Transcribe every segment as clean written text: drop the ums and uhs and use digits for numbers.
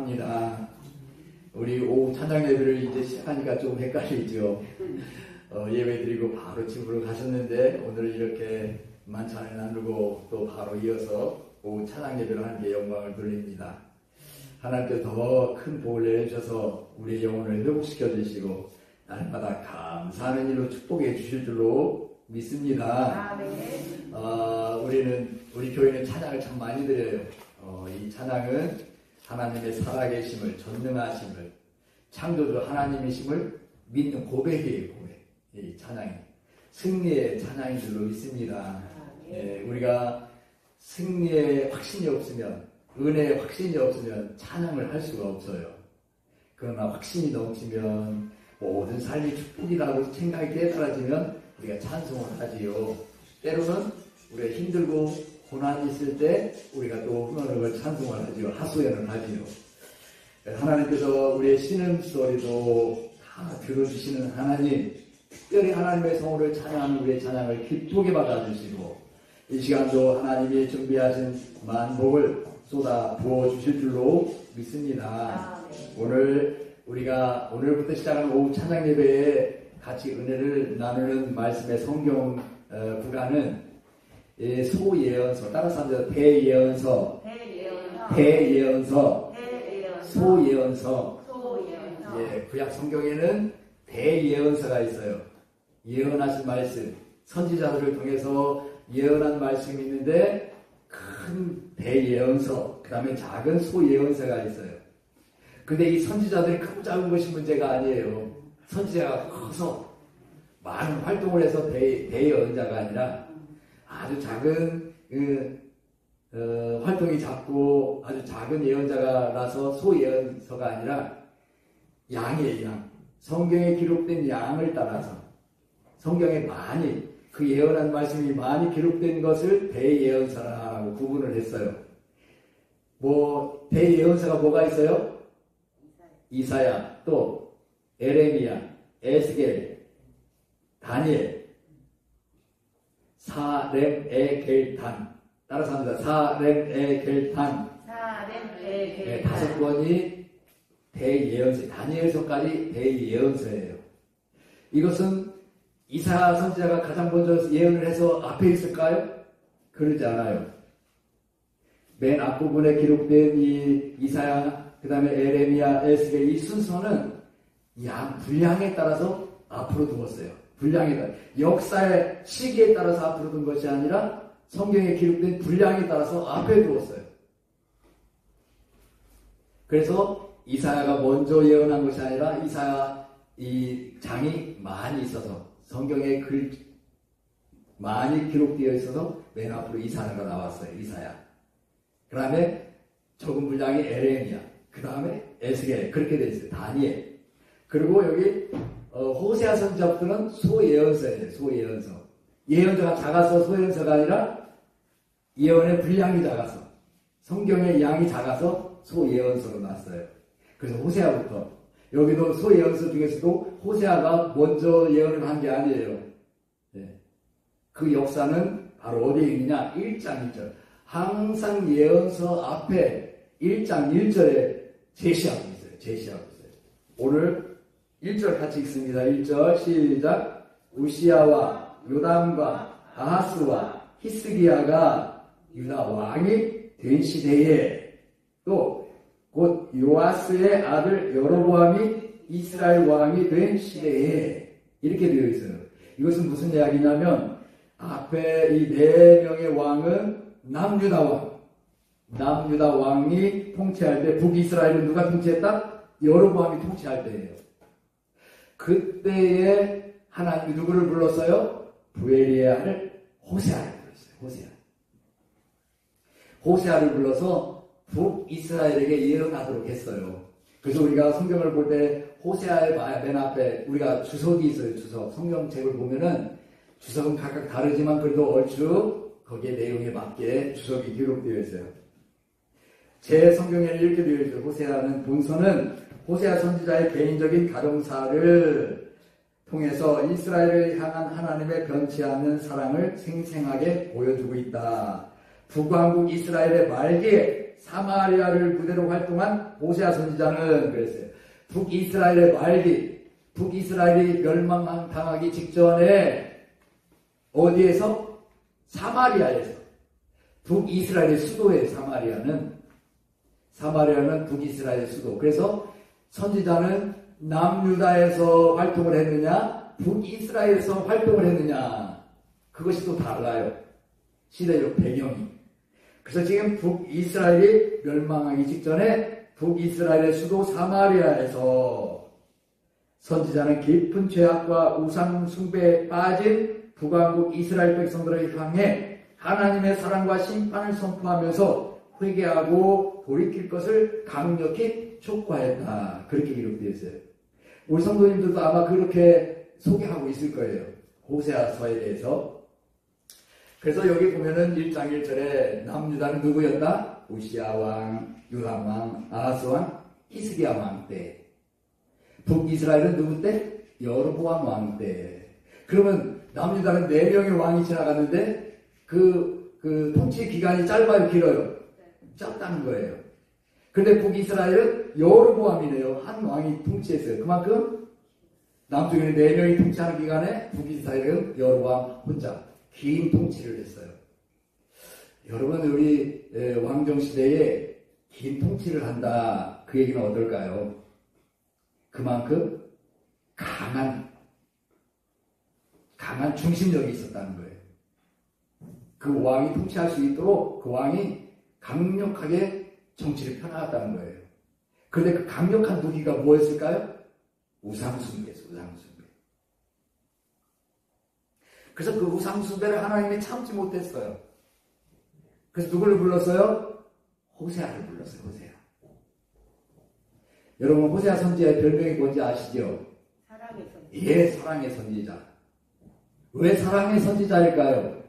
환영합니다. 우리 오후 찬양 예배를 이제 시작하니까 좀 헷갈리죠. 예배 드리고 바로 집으로 가셨는데 오늘 이렇게 만찬을 나누고 또 바로 이어서 오후 찬양 예배를 하는 게 영광을 돌립니다. 하나님께 더 큰 복을 내주셔서 우리의 영혼을 회복시켜 주시고 날마다 감사하는 일로 축복해 주실 줄로 믿습니다. 우리 교회는 찬양을 참 많이 드려요. 이 찬양은 하나님의 살아계심을, 전능하심을, 창조주 하나님이심을 믿는 고백이에요. 고백. 이 찬양이 승리의 찬양인 줄로 믿습니다. 우리가 승리의 확신이 없으면, 은혜의 확신이 없으면 찬양을 할 수가 없어요. 그러나 확신이 넘치면 모든 삶이 축복이라고 생각이 깨달아지면 우리가 찬송을 하지요. 때로는 우리가 힘들고 고난이 있을 때 우리가 또 흥얼흥얼 찬송을 하지요. 하소연을 하지요. 하나님께서 우리의 신음소리도 다 들어주시는 하나님, 특별히 하나님의 성호를 찬양하는 우리의 찬양을 기쁘게 받아주시고 이 시간도 하나님이 준비하신 만복을 쏟아 부어주실 줄로 믿습니다. 오늘부터 시작하는 오후 찬양 예배에 같이 은혜를 나누는 말씀의 성경 구간은 소예언서, 따라서 합니다. 대예언서, 소예언서. 구약 성경에는 대예언서가 있어요. 예언하신 말씀, 선지자들을 통해서 예언한 말씀이 있는데 큰 대예언서, 그 다음에 작은 소예언서가 있어요. 근데 이 선지자들이 크고 작은 것이 문제가 아니에요. 선지자가 커서 많은 활동을 해서 대예언자가 아니라 아주 작은 활동이 작고 아주 작은 예언자가라서 소예언서가 아니라 양이에요. 양. 성경에 기록된 양을 따라서 성경에 많이 그 예언한 말씀이 많이 기록된 것을 대예언서라고 구분을 했어요. 대예언서가 뭐가 있어요? 이사야, 또 에레미야, 에스겔, 다니엘, 사렘에겔단. 따라서 합니다. 사렘에겔단. 네, 5번이 대예언서, 다니엘서까지 대예언서예요. 이것은 이사야 선지자가 가장 먼저 예언을 해서 앞에 있을까요? 그러지 않아요. 맨 앞부분에 기록된 이 이사야, 그 다음에 에레미야, 에스겔, 이 순서는 분량에 따라서 앞으로 두었어요. 분량에 따라, 역사의 시기에 따라서 앞으로 둔 것이 아니라 성경에 기록된 분량에 따라서 앞에 두었어요. 그래서 이사야가 먼저 예언한 것이 아니라 이사야 이 장이 많이 있어서 성경에 많이 기록되어 있어서 맨 앞으로 이사야가 나왔어요. 이사야. 그 다음에 적은 분량이 에레미야. 그 다음에 에스겔. 그렇게 되어 있어요. 다니엘. 그리고 여기 호세아 선지자부터는 소예언서예요. 소예언서. 예언자가 작아서 소예언서가 아니라 예언의 분량이 작아서 성경의 양이 작아서 소예언서로 났어요. 그래서 호세아부터 여기도 소예언서 중에서도 호세아가 먼저 예언을 한 게 아니에요. 네. 그 역사는 바로 어디에 있느냐? 1장 1절. 항상 예언서 앞에 1장 1절에 제시하고 있어요. 제시하고 있어요. 오늘 1절 같이 읽습니다. 1절 시작. 우시야와 요담과 아하스와 히스기야가 유다 왕이 된 시대에 또 곧 요아스의 아들 여로보암이 이스라엘 왕이 된 시대에 이렇게 되어 있어요. 이것은 무슨 이야기냐면 앞에 이 4명의 왕은 남유다 왕. 남유다 왕이 통치할 때 북이스라엘을 누가 통치했다? 여로보암이 통치할 때예요. 그때에 하나님이 누구를 불렀어요? 부엘리아를 호세아를 불렀어요. 호세아를 불러서 북이스라엘에게 예언하도록 했어요. 그래서 우리가 성경을 볼 때 호세아의 맨 앞에 우리가 주석이 있어요. 주석. 성경책을 보면은 주석은 각각 다르지만 그래도 얼추 거기에 내용에 맞게 주석이 기록되어 있어요. 제 성경에는 이렇게 되어 있어요. 호세아는 본서는 호세아 선지자의 개인적인 가정사를 통해서 이스라엘을 향한 하나님의 변치 않는 사랑을 생생하게 보여주고 있다. 북왕국 이스라엘의 말기에 사마리아를 무대로 활동한 호세아 선지자는 그랬어요. 북이스라엘의 말기, 북이스라엘이 멸망당하기 직전에 어디에서? 사마리아에서. 북이스라엘의 수도예요. 사마리아는 북이스라엘의 수도. 그래서 선지자는 남유다에서 활동을 했느냐, 북이스라엘에서 활동을 했느냐, 그것이 또 달라요. 시대적 배경이. 그래서 지금 북이스라엘이 멸망하기 직전에 북이스라엘의 수도 사마리아에서 선지자는 깊은 죄악과 우상 숭배에 빠진 북왕국 이스라엘 백성들을 향해 하나님의 사랑과 심판을 선포하면서 회개하고 돌이킬 것을 강력히 촉구하였다. 그렇게 기록되어 있어요. 우리 성도님들도 아마 그렇게 소개하고 있을 거예요. 호세아서에 대해서. 그래서 여기 보면은 1장 1절에 남유다는 누구였다? 우시아 왕, 요람 왕, 아하스 왕, 히스기야 왕 때. 북이스라엘은 누구 때? 여로보암 왕 때. 그러면 남유다는 4명의 왕이 지나갔는데 그 통치 기간이 짧아요, 길어요? 짧다는 거예요. 그런데 북이스라엘은 여로보암이네요. 한 왕이 통치했어요. 그만큼 남쪽에는 4명이 통치하는 기간에 북이스라엘은 여로보암 혼자 긴 통치를 했어요. 여러분, 우리 왕정시대에 긴 통치를 한다. 그 얘기는 어떨까요? 그만큼 강한 중심력이 있었다는 거예요. 그 왕이 통치할 수 있도록 그 왕이 강력하게 정치를 펴나갔다는 거예요. 그런데 그 강력한 무기가 뭐였을까요? 우상숭배였어요. 우상숭배. 그래서 그 우상숭배를 하나님이 참지 못했어요. 그래서 누구를 불렀어요? 호세아를 불렀어요. 호세아. 여러분, 호세아 선지자의 별명이 뭔지 아시죠? 사랑의 선지자. 예, 사랑의 선지자. 왜 사랑의 선지자일까요?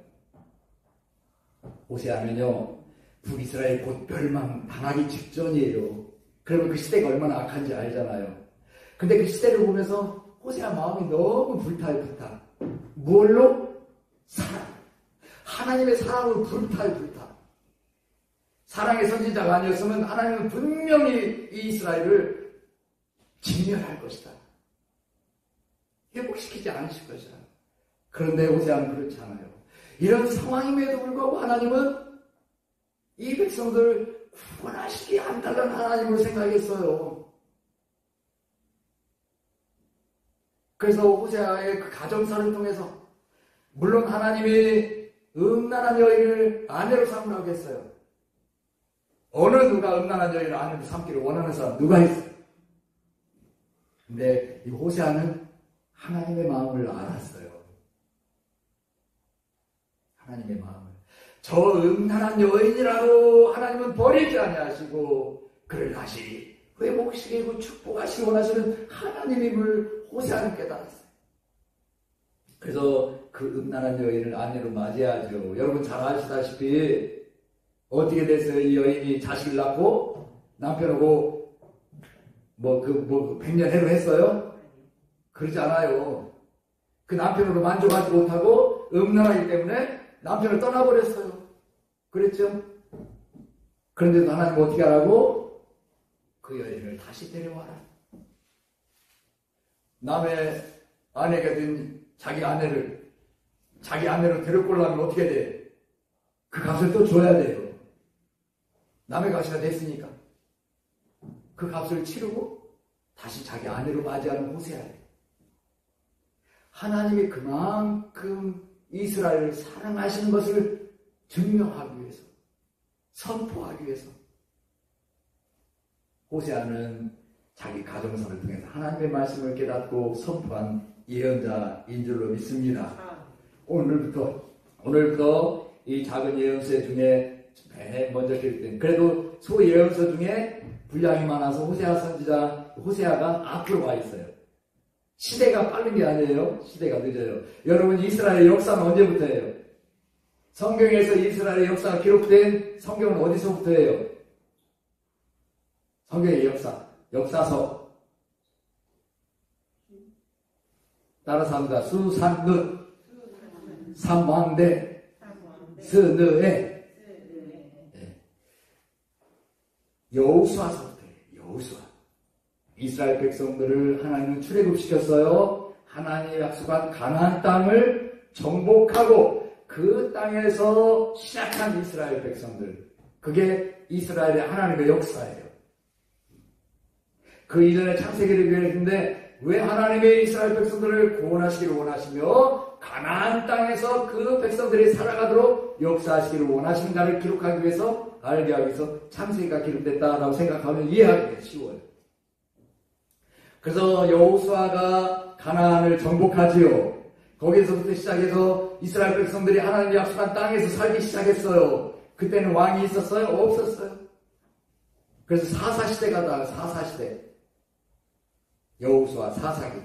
호세아는요, 북이스라엘 곧 멸망 당하기 직전이에요. 그러면 그 시대가 얼마나 악한지 알잖아요. 근데 그 시대를 보면서 호세아 마음이 너무 불타요, 불타. 뭘로? 사랑. 하나님의 사랑으로 불타요, 불타. 사랑의 선지자가 아니었으면 하나님은 분명히 이 이스라엘을 진멸할 것이다. 회복시키지 않으실 것이다. 그런데 호세아는 그렇지 않아요. 이런 상황임에도 불구하고 하나님은 이 백성들을 구원하시기 안달난 하나님으로 생각했어요. 그래서 호세아의 그 가정사를 통해서 물론 하나님이 음란한 여인을 아내로 삼으라고 했어요. 어느 누가 음란한 여인을 아내로 삼기를 원하는 사람 누가 있어요? 근데 이 호세아는 하나님의 마음을 알았어요. 하나님의 마음을. 저 음란한 여인이라도 하나님은 버리지 아니하시고 그를 다시 회복시키고 축복하시기 원하시는 하나님임을 호세아는 깨달았어요. 그래서 그 음란한 여인을 아내로 맞이하죠. 여러분 잘 아시다시피 어떻게 됐어요? 이 여인이 자식을 낳고 남편하고 백년 해로했어요? 그러지 않아요. 그 남편으로 만족하지 못하고 음란하기 때문에 남편을 떠나버렸어요. 그랬죠? 그런데도 하나님 어떻게 하라고? 그 여인을 다시 데려와라. 남의 아내가 된 자기 아내로 데리고 오려면 어떻게 돼? 그 값을 또 줘야 돼요. 남의 값이나 됐으니까. 그 값을 치르고 다시 자기 아내로 맞이하는 호세아예요. 하나님이 그만큼 이스라엘을 사랑하시는 것을 증명하기 위해서, 선포하기 위해서 호세아는 자기 가정사를 통해서 하나님의 말씀을 깨닫고 선포한 예언자인 줄로 믿습니다. 오늘부터 이 작은 예언서 중에 맨 먼저 기록된, 그래도 소예언서 중에 분량이 많아서 호세아가 앞으로 와 있어요. 시대가 빠른 게 아니에요. 시대가 늦어요. 여러분, 이스라엘의 역사는 언제부터예요? 성경에서 이스라엘의 역사가 기록된 성경은 어디서부터예요? 성경의 역사서. 따라서 합니다. 수산느, 삼왕대, 스느에. 여호수아서부터 여호수아. 이스라엘 백성들을 하나님은 출애굽시켰어요. 하나님의 약속한 가나안 땅을 정복하고 그 땅에서 시작한 이스라엘 백성들. 그게 이스라엘의 하나님의 역사예요. 그 이전에 창세기를 기록했는데 왜 하나님의 이스라엘 백성들을 구원하시기를 원하시며 가나안 땅에서 그 백성들이 살아가도록 역사하시기를 원하시는가를 기록하기 위해서, 알게 하기 위해서 창세기가 기록됐다라고 생각하면 이해하기가 쉬워요. 그래서 여호수아가 가나안을 정복하지요. 거기에서부터 시작해서 이스라엘 백성들이 하나님이 약속한 땅에서 살기 시작했어요. 그때는 왕이 있었어요? 없었어요. 그래서 사사시대가 나와요. 사사시대. 여호수아 사사기.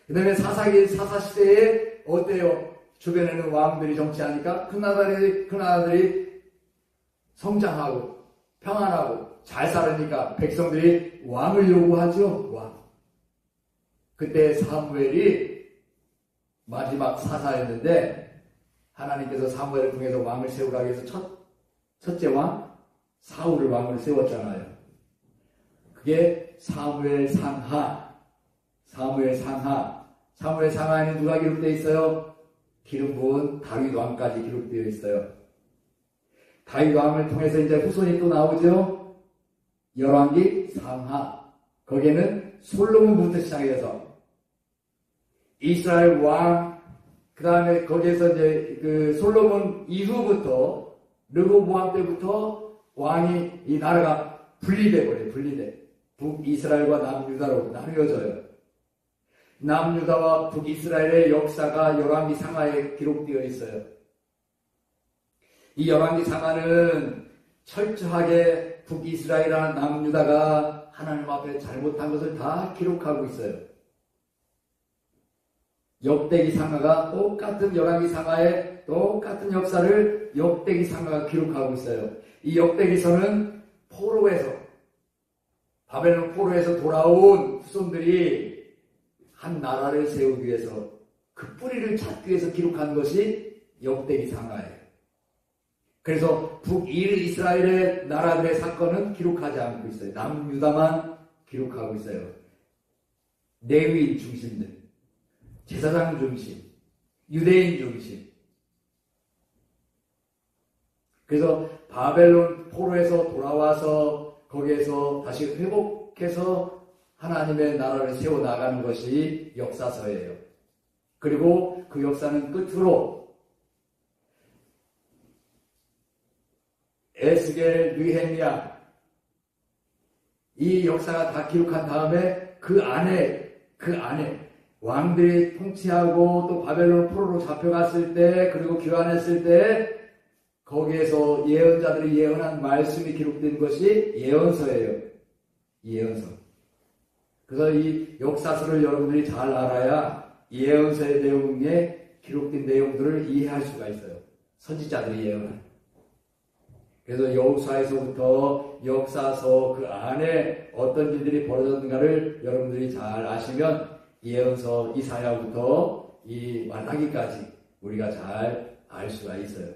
그 다음에 사사시대에 어때요? 주변에는 왕들이 정치하니까 큰 나라들이 성장하고 평안하고 잘 살으니까 백성들이 왕을 요구하죠. 왕. 그때 사무엘이 마지막 사사였는데 하나님께서 사무엘을 통해서 왕을 세우라고 해서 첫째 왕 사울을 왕으로 세웠잖아요. 그게 사무엘 상하. 사무엘 상하에는 누가 기록되어 있어요? 기름 부은 다윗 왕까지 기록되어 있어요. 다윗 왕을 통해서 이제 후손이 또 나오죠. 열왕기 상하. 거기에는 솔로몬부터 시작해서 이스라엘 왕, 그 다음에 거기에서 이제 그 솔로몬 이후부터 르호보암 때부터 왕이 이 나라가 분리돼 버려요. 북이스라엘과 남유다로 나누어져요. 남유다와 북이스라엘의 역사가 열왕기 상하에 기록되어 있어요. 이 열왕기 상하는 철저하게 북이스라엘이나 남유다가 하나님 앞에 잘못한 것을 다 기록하고 있어요. 역대기 상하가 똑같은 열왕기 상하의 똑같은 역사를 역대기 상하가 기록하고 있어요. 이 역대기서는 바벨론 포로에서 돌아온 후손들이 한 나라를 세우기 위해서 그 뿌리를 찾기 위해서 기록한 것이 역대기 상하예요. 그래서 북이스라엘의 나라들의 사건은 기록하지 않고 있어요. 남유다만 기록하고 있어요. 레위인 중심들, 제사장 중심, 유대인 중심. 그래서 바벨론 포로에서 돌아와서 거기에서 다시 회복해서 하나님의 나라를 세워나가는 것이 역사서예요. 그리고 그 역사는 끝으로 에스겔, 느헤미야 이 역사가 다 기록한 다음에 그 안에 왕들이 통치하고 또 바벨론 포로로 잡혀갔을 때 그리고 귀환했을 때 거기에서 예언자들이 예언한 말씀이 기록된 것이 예언서예요. 예언서. 그래서 이 역사서를 여러분들이 잘 알아야 예언서의 내용에 기록된 내용들을 이해할 수가 있어요. 선지자들이 예언한. 그래서 여호수아에서부터 역사서 그 안에 어떤 일들이 벌어졌는가를 여러분들이 잘 아시면 예언서 이사야부터 이 말라기까지 우리가 잘 알 수가 있어요.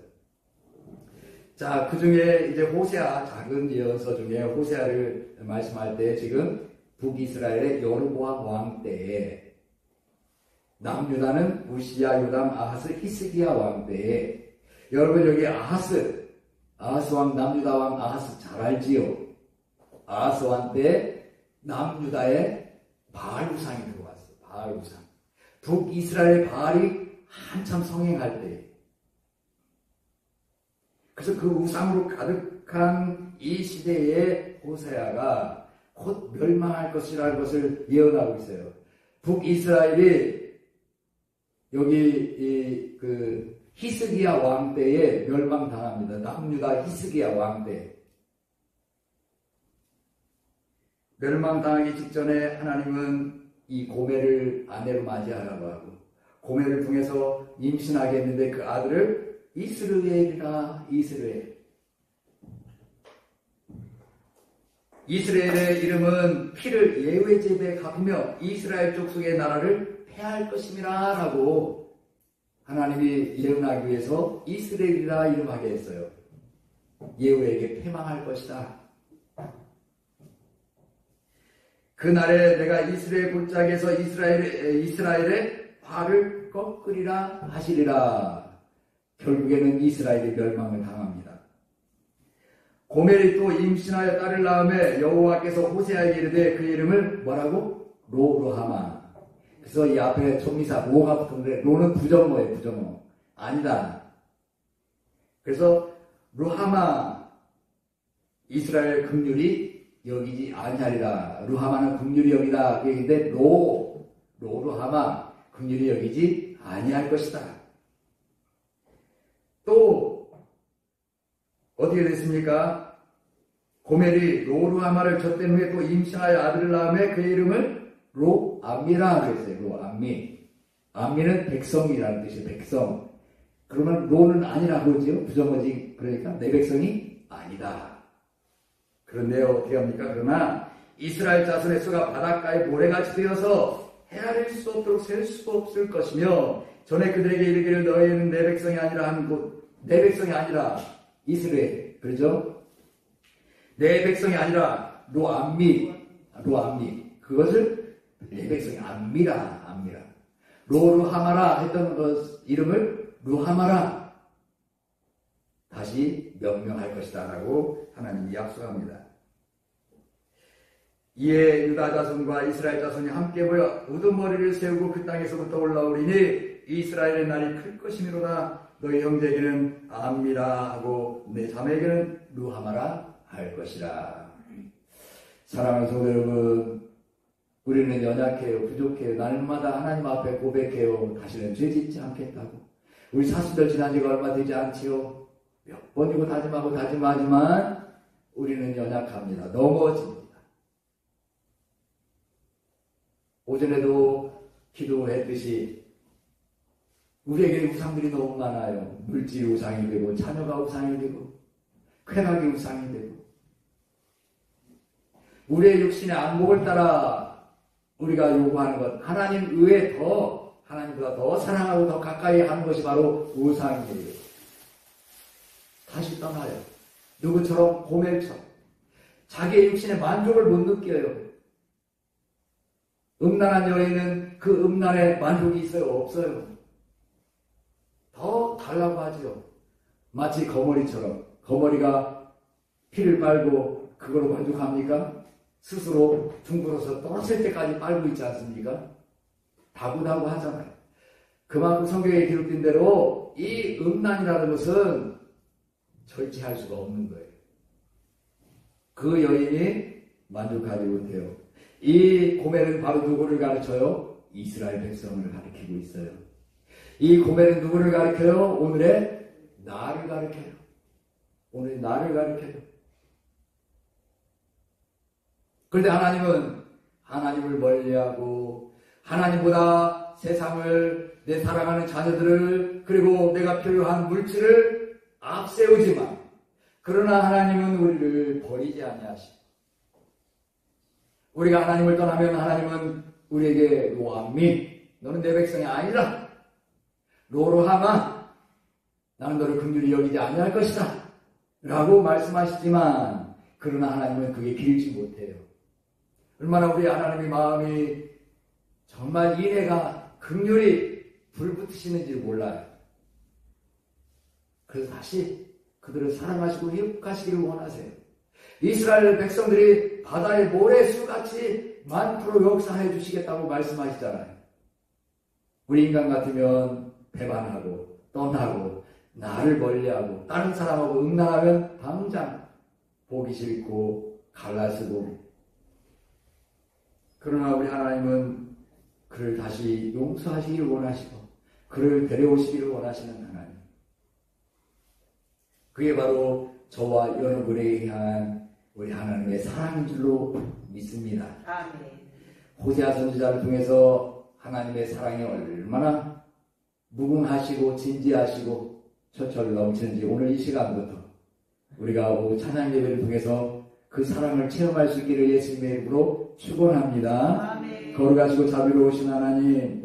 자, 그 중에 이제 호세아, 작은 예언서 중에 호세아를 말씀할 때 지금 북이스라엘의 여로보암 왕 때에 남유다는 우시야, 요담, 아하스, 히스기야 왕 때에 여러분 여기 아하스 왕, 남유다 왕 아하스 잘 알지요? 아하스 왕 때 남유다에 바알 우상이 들어왔어요. 바알 우상. 북이스라엘 바알이 한참 성행할 때. 그래서 그 우상으로 가득한 이 시대에 호세아가 곧 멸망할 것이라는 것을 예언하고 있어요. 북이스라엘이 여기 히스기야 왕 때에 멸망당합니다. 남유다 히스기야 왕 때. 멸망당하기 직전에 하나님은 이 고멜을 아내로 맞이하라고 하고 고멜을 통해서 임신하게 했는데 그 아들을 이스르엘이라 이스라엘의 이름은 피를 예외제비에 갚으며 이스라엘 족속의 나라를 폐할 것임이라 라고 하나님이 예언하기 위해서 이스라엘이라 이름하게 했어요. 예후에게 패망할 것이다. 그날에 내가 이스라엘 골짜기에서 이스라엘의 화를 꺾으리라 하시리라. 결국에는 이스라엘이 멸망을 당합니다. 고멜이 또 임신하여 딸을 낳음에 여호와께서 호세아에게 이르되 그 이름을 뭐라고? 로루하마. 그래서 이 앞에 총미사 로가 붙었는데 로는 부정어예요. 부정어. 아니다. 그래서 루하마, 이스라엘 긍휼이 여기지 아니하리라. 루하마는 긍휼이 여기다. 그 얘기인데 로루하마, 긍휼이 여기지 아니할 것이다. 또 어떻게 됐습니까? 고멜이 로루하마를 젖된 후에 또 임신하여 아들을 낳음에 그 이름을 로암미라 그랬어요. 로암미. 암미는 백성이라는 뜻이에요. 백성. 그러면 로는 아니라 그러지요. 부정어지. 그러니까 내 백성이 아니다. 그런데 어떻게 합니까? 그러나 이스라엘 자손의 수가 바닷가에 모래같이 되어서 헤아릴 수 없도록 셀 수가 없을 것이며 전에 그들에게 이르기를 너희는 내 백성이 아니라 한 곳, 내 백성이 아니라 이스라엘, 그렇죠? 내 백성이 아니라 로암미, 그것을 내 백성이 암미라. 로루하마라 했던 이름을 루하마라 다시 명명할 것이다 라고 하나님이 약속합니다. 이에 유다 자손과 이스라엘 자손이 함께 모여 우두머리를 세우고 그 땅에서부터 올라오리니 이스라엘의 날이 클 것이미로다. 너희 형제에게는 암미라 하고 내 자매에게는 루하마라 할 것이라. 사랑하는 성도 여러분, 우리는 연약해요. 부족해요. 날마다 하나님 앞에 고백해요. 다시는 죄짓지 않겠다고. 우리 사수들 지난 지가 얼마 되지 않지요. 몇 번이고 다짐하지만 우리는 연약합니다. 넘어집니다. 오전에도 기도했듯이 우리에게 우상들이 너무 많아요. 물질이 우상이 되고 자녀가 우상이 되고 쾌락이 우상이 되고 우리의 육신의 안목을 따라 우리가 요구하는 것, 하나님 외에 하나님보다 더 사랑하고 더 가까이 하는 것이 바로 우상이에요. 다시 떠나요. 누구처럼? 고멜처럼. 자기의 육신의 만족을 못 느껴요. 음란한 여인은 그 음란에 만족이 있어요? 없어요? 더 달라고 하죠. 마치 거머리처럼. 거머리가 피를 빨고 그걸로 만족합니까? 스스로 둥글어서 떨어질 때까지 빨고 있지 않습니까? 다구다구 하잖아요. 그만큼 성경에 기록된 대로 이 음란이라는 것은 절제할 수가 없는 거예요. 그 여인이 만족하지 못해요. 이 고멜은 바로 누구를 가르쳐요? 이스라엘 백성을 가리키고 있어요. 이 고멜은 누구를 가리켜요? 오늘의 나를 가리켜요. 오늘의 나를 가리켜요. 그런데 하나님은 하나님을 멀리하고 하나님보다 세상을, 내 사랑하는 자녀들을, 그리고 내가 필요한 물질을 앞세우지만 그러나 하나님은 우리를 버리지 아니하시고 우리가 하나님을 떠나면 하나님은 우리에게 로암미, 너는 내 백성이 아니라 로루하마, 나는 너를 긍휼히 여기지 아니할 것이다 라고 말씀하시지만 그러나 하나님은 그게 길지 못해요. 얼마나 우리 하나님의 마음이 정말 인애가 긍휼히 불붙으시는지 몰라요. 그래서 다시 그들을 사랑하시고 회복하시기를 원하세요. 이스라엘 백성들이 바다의 모래수같이 많도록 역사해 주시겠다고 말씀하시잖아요. 우리 인간 같으면 배반하고 떠나고 나를 멀리하고 다른 사람하고 음란하면 당장 보기 싫고 갈라쓰고, 그러나 우리 하나님은 그를 다시 용서하시기를 원하시고 그를 데려오시기를 원하시는 하나님. 그게 바로 저와 여러분에게 향한 우리 하나님의 사랑인 줄로 믿습니다. 아멘. 호세아 선지자를 통해서 하나님의 사랑이 얼마나 무궁하시고 진지하시고 철철 넘치는지 오늘 이 시간부터 우리가 찬양 예배를 통해서 그 사랑을 체험할 수 있기를 예수님의 이름으로 축원합니다. 아멘. 거룩하시고 자비로우신 하나님,